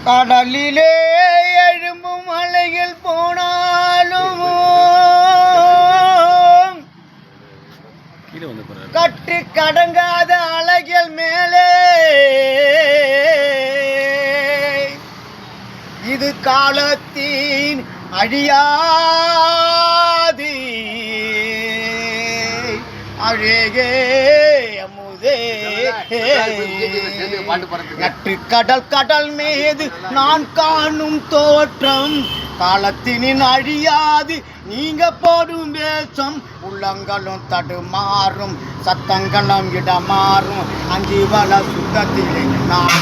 கடலிலே எழும்பும் அலைகள் போனாலும் கற்று கடங்காத அலைகள் மேலே இது காலத்தின் அழியாது அழகே அமுதே நற்று கடல் கடல் மீது நான் காணும் தோற்றம் காலத்தினின் அழியாது நீங்க போடும் வேஷம் உள்ளங்களும் தடுமாறும் சத்தங்களும் இடமாறும் அஞ்சி வள சுத்தத்திலே நான்